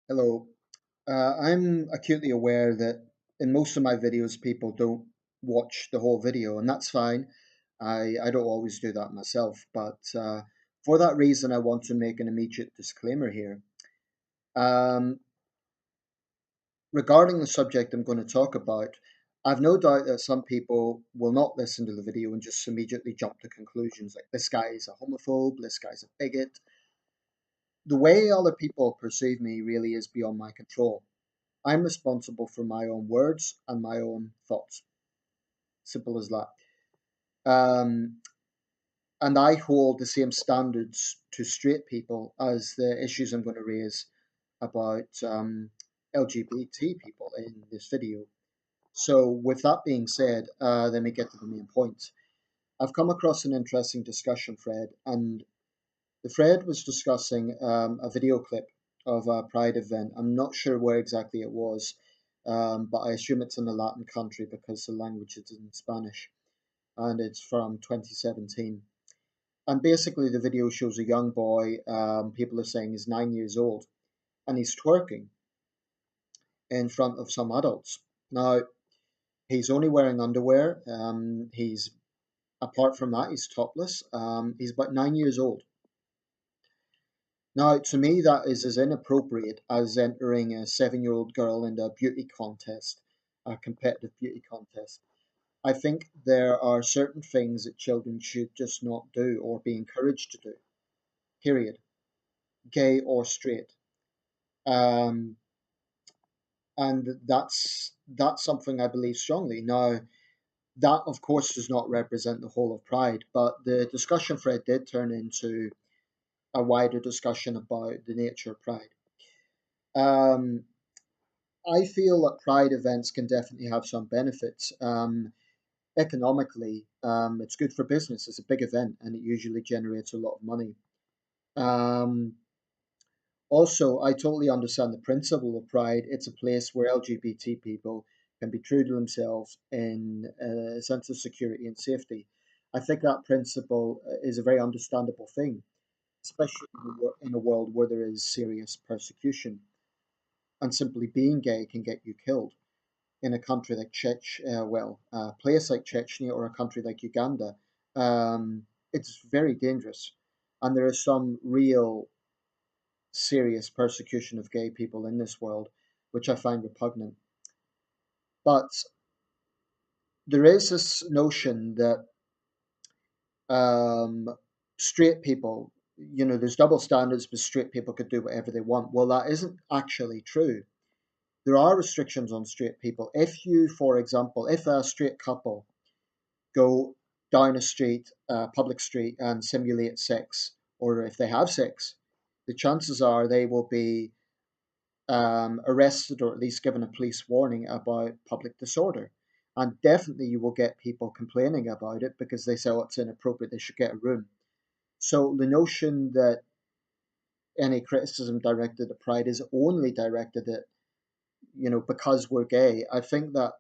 Hello. I'm acutely aware that in most of my videos, people don't watch the whole video, and that's fine. I don't always do that myself, but for that reason, I want to make an immediate disclaimer here. Um, Regarding the subject I'm going to talk about, I've no doubt that some people will not listen to the video and just immediately jump to conclusions like this guy is a homophobe, this guy's a bigot. The way other people perceive me really is beyond my control. I'm responsible for my own words and my own thoughts. Simple as that. Um, and I hold the same standards to straight people as the issues I'm going to raise about LGBT people in this video. So, with that being said, let me get to the main point. I've come across an interesting discussion thread, and the thread was discussing a video clip of a Pride event. I'm not sure where exactly it was, but I assume it's in a Latin country because the language is in Spanish, and it's from 2017. And basically, the video shows a young boy, people are saying he's 9 years old, and he's twerking in front of some adults. Now, he's only wearing underwear. He's Apart from that, he's topless. He's about 9 years old. Now, to me, that is as inappropriate as entering a 7-year-old girl into a beauty contest, a competitive beauty contest. I think there are certain things that children should just not do or be encouraged to do, period, gay or straight. Um, and that's something I believe strongly. Now, that, of course, does not represent the whole of Pride, but the discussion thread did turn into a wider discussion about the nature of Pride. Um, I feel that Pride events can definitely have some benefits. Economically, it's good for business. It's a big event and it usually generates a lot of money. Um, Also, I totally understand the principle of Pride. It's a place where LGBT people can be true to themselves in a sense of security and safety. I think that principle is a very understandable thing, especially in a world where there is serious persecution. And simply being gay can get you killed in a country like a place like Chechnya or a country like Uganda. It's very dangerous, and there is some real serious persecution of gay people in this world, which I find repugnant. But there is this notion that um, straight people, there's double standards, but straight people could do whatever they want. Well, that isn't actually true. There are restrictions on straight people. If you, for example, if a straight couple go down a street, public street, and simulate sex, or if they have sex, the chances are they will be arrested or at least given a police warning about public disorder. And definitely you will get people complaining about it because they say, oh, it's inappropriate, they should get a room. So the notion that any criticism directed at Pride is only directed at, because we're gay, I think that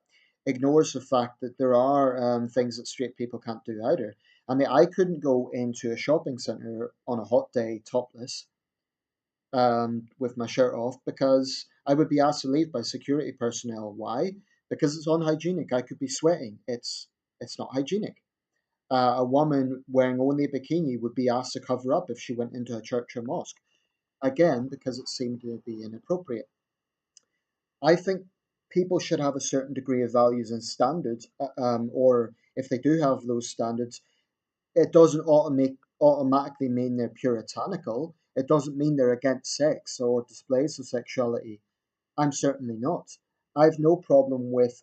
ignores the fact that there are things that straight people can't do either. I mean, I couldn't go into a shopping center on a hot day topless with my shirt off because I would be asked to leave by security personnel. Why? Because it's unhygienic. I could be sweating. It's not hygienic. A woman wearing only a bikini would be asked to cover up if she went into a church or mosque. Again, because it seemed to be inappropriate. I think people should have a certain degree of values and standards, or if they do have those standards, it doesn't automatically mean they're puritanical. It doesn't mean they're against sex or displays of sexuality. I'm certainly not. I've no problem with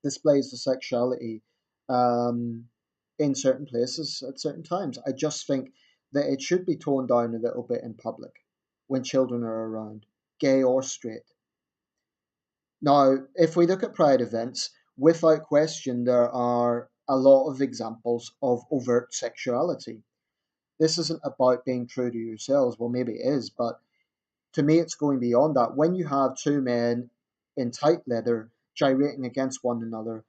displays of sexuality um, in certain places at certain times. I just think that it should be toned down a little bit in public when children are around, gay or straight. Now, if we look at Pride events, without question, there are a lot of examples of overt sexuality. This isn't about being true to yourselves. Well, maybe it is, but to me, it's going beyond that. When you have two men in tight leather gyrating against one another,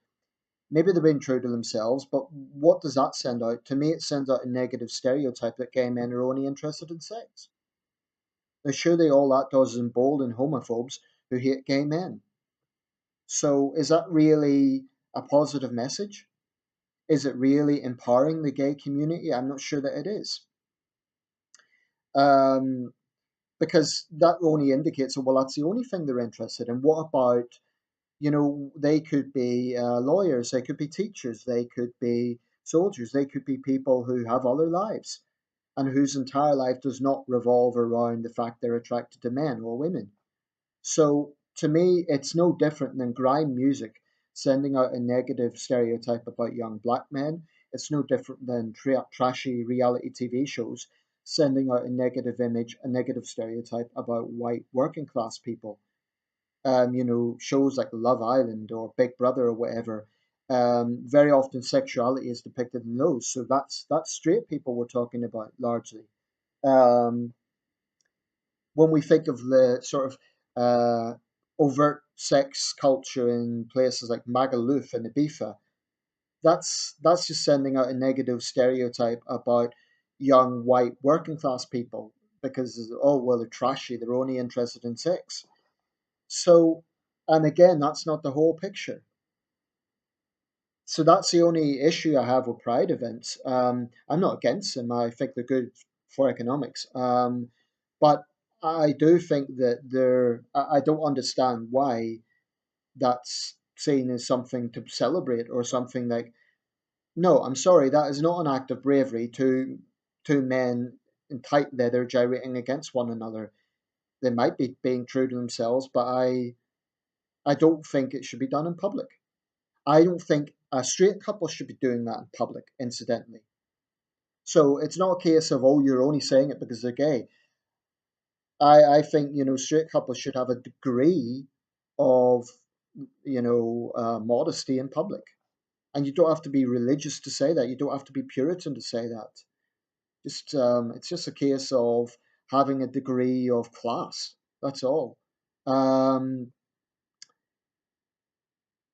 maybe they're being true to themselves, but what does that send out? To me, it sends out a negative stereotype that gay men are only interested in sex. Now, surely all that does is embolden homophobes who hate gay men. So, is that really a positive message? Is it really empowering the gay community? I'm not sure that it is. Um, because that only indicates, well, that's the only thing they're interested in. What about, they could be lawyers, they could be teachers, they could be soldiers, they could be people who have other lives and whose entire life does not revolve around the fact they're attracted to men or women. So to me, it's no different than grime music sending out a negative stereotype about young black men. It's no different than trashy reality TV shows sending out a negative image, a negative stereotype about white working class people. Shows like Love Island or Big Brother or whatever. Very often sexuality is depicted in those. So that's straight people we're talking about largely. Um, when we think of the sort of overt sex culture in places like Magaluf and Ibiza, that's just sending out a negative stereotype about young white working class people because oh well they're trashy, they're only interested in sex. So, and again, that's not the whole picture. So that's the only issue I have with pride events. I'm not against them. I think they're good for economics. But I do think that I don't understand why that's seen as something to celebrate or something like, no, I'm sorry, that is not an act of bravery to two men in tight leather gyrating against one another. They might be being true to themselves, but I don't think it should be done in public. I don't think a straight couple should be doing that in public, incidentally. So it's not a case of, oh, you're only saying it because they're gay. I think, straight couples should have a degree of, modesty in public. And you don't have to be religious to say that. You don't have to be Puritan to say that. It's just a case of having a degree of class. That's all. Um,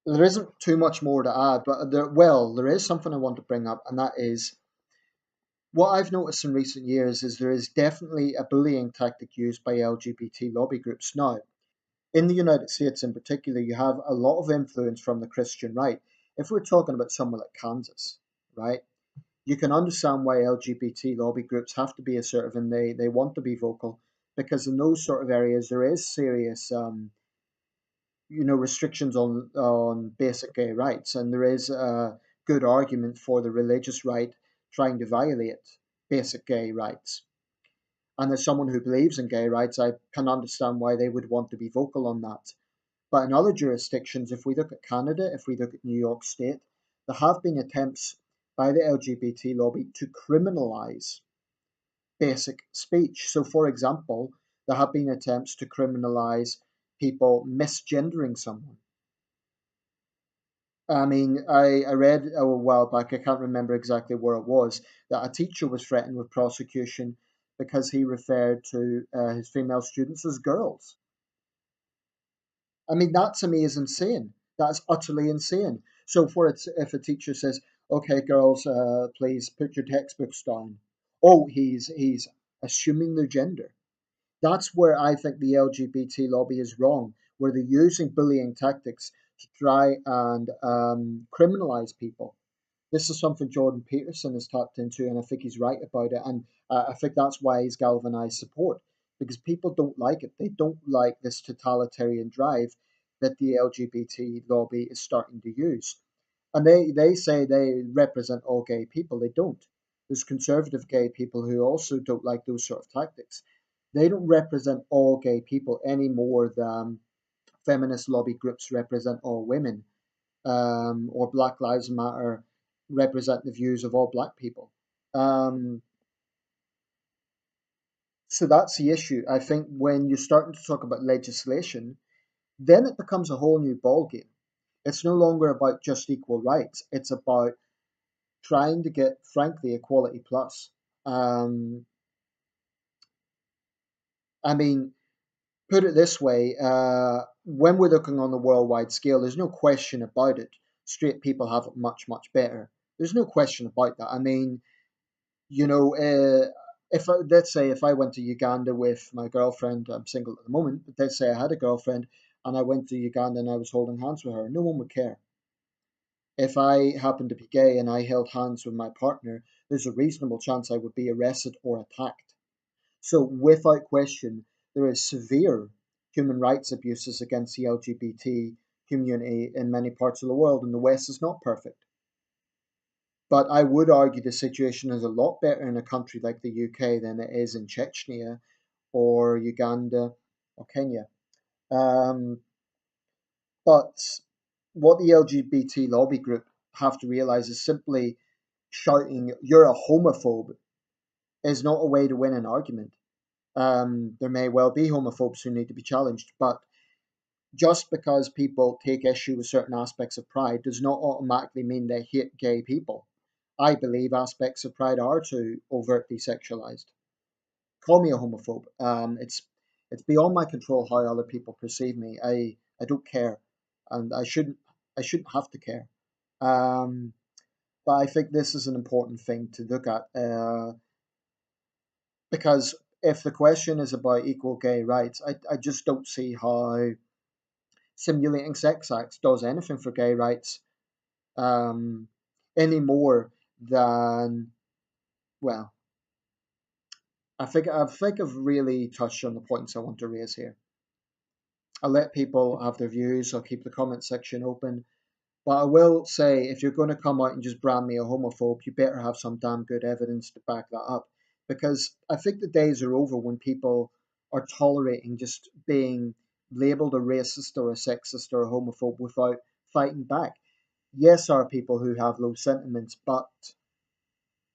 there isn't too much more to add, but there is something I want to bring up, and that is what I've noticed in recent years is there is definitely a bullying tactic used by LGBT lobby groups now. In the United States, in particular, you have a lot of influence from the Christian right. If we're talking about somewhere like Kansas, right, you can understand why LGBT lobby groups have to be assertive and they want to be vocal because in those sort of areas there is serious restrictions on basic gay rights, and there is a good argument for the religious right trying to violate basic gay rights. And as someone who believes in gay rights, I can understand why they would want to be vocal on that. But in other jurisdictions, if we look at Canada, if we look at New York State, there have been attempts by the LGBT lobby to criminalize basic speech. So, for example, there have been attempts to criminalize people misgendering someone. I mean, I read a while back, I can't remember exactly where it was, that a teacher was threatened with prosecution because he referred to his female students as girls. I mean, that to me is insane. That's utterly insane. So, for it, if a teacher says, "Okay, girls, please put your textbooks down," oh, he's assuming their gender. That's where I think the LGBT lobby is wrong, where they're using bullying tactics to try and criminalize people. This is something Jordan Peterson has tapped into, and I think he's right about it. And I think that's why he's galvanized support because people don't like it. They don't like this totalitarian drive that the LGBT lobby is starting to use. And they say they represent all gay people. They don't. There's conservative gay people who also don't like those sort of tactics. They don't represent all gay people any more than feminist lobby groups represent all women, or Black Lives Matter represent the views of all black people. Um, so that's the issue. I think when you're starting to talk about legislation, then it becomes a whole new ballgame. It's no longer about just equal rights. It's about trying to get, frankly, equality plus. Um, I mean, put it this way: when we're looking on the worldwide scale, there's no question about it. Straight people have it much, much better. There's no question about that. I mean, you know, let's say if I went to Uganda with my girlfriend, I'm single at the moment, but let's say I had a girlfriend and I went to Uganda and I was holding hands with her, no one would care. If I happened to be gay and I held hands with my partner, there's a reasonable chance I would be arrested or attacked. So, without question, there is severe human rights abuses against the LGBT community in many parts of the world, and the West is not perfect. But I would argue the situation is a lot better in a country like the UK than it is in Chechnya or Uganda or Kenya. Um, but what the LGBT lobby group have to realize is simply shouting, "You're a homophobe," is not a way to win an argument. There may well be homophobes who need to be challenged, but just because people take issue with certain aspects of pride does not automatically mean they hate gay people. I believe aspects of pride are too overtly sexualized. Call me a homophobe. It's beyond my control how other people perceive me. I don't care, and I shouldn't have to care. Um, but I think this is an important thing to look at because if the question is about equal gay rights, I just don't see how simulating sex acts does anything for gay rights um, any more than, well, I think I've really touched on the points I want to raise here. I'll let people have their views. I'll keep the comment section open. But I will say, if you're going to come out and just brand me a homophobe, you better have some damn good evidence to back that up. Because I think the days are over when people are tolerating just being labeled a racist or a sexist or a homophobe without fighting back. Yes, there are people who have low sentiments, but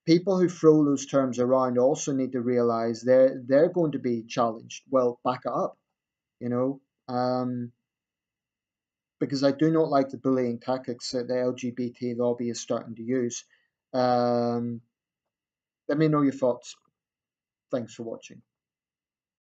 people who throw those terms around also need to realize they're going to be challenged. Well, back it up, you know. Because I do not like the bullying tactics that the LGBT lobby is starting to use. Um, Let me know your thoughts. Thanks for watching.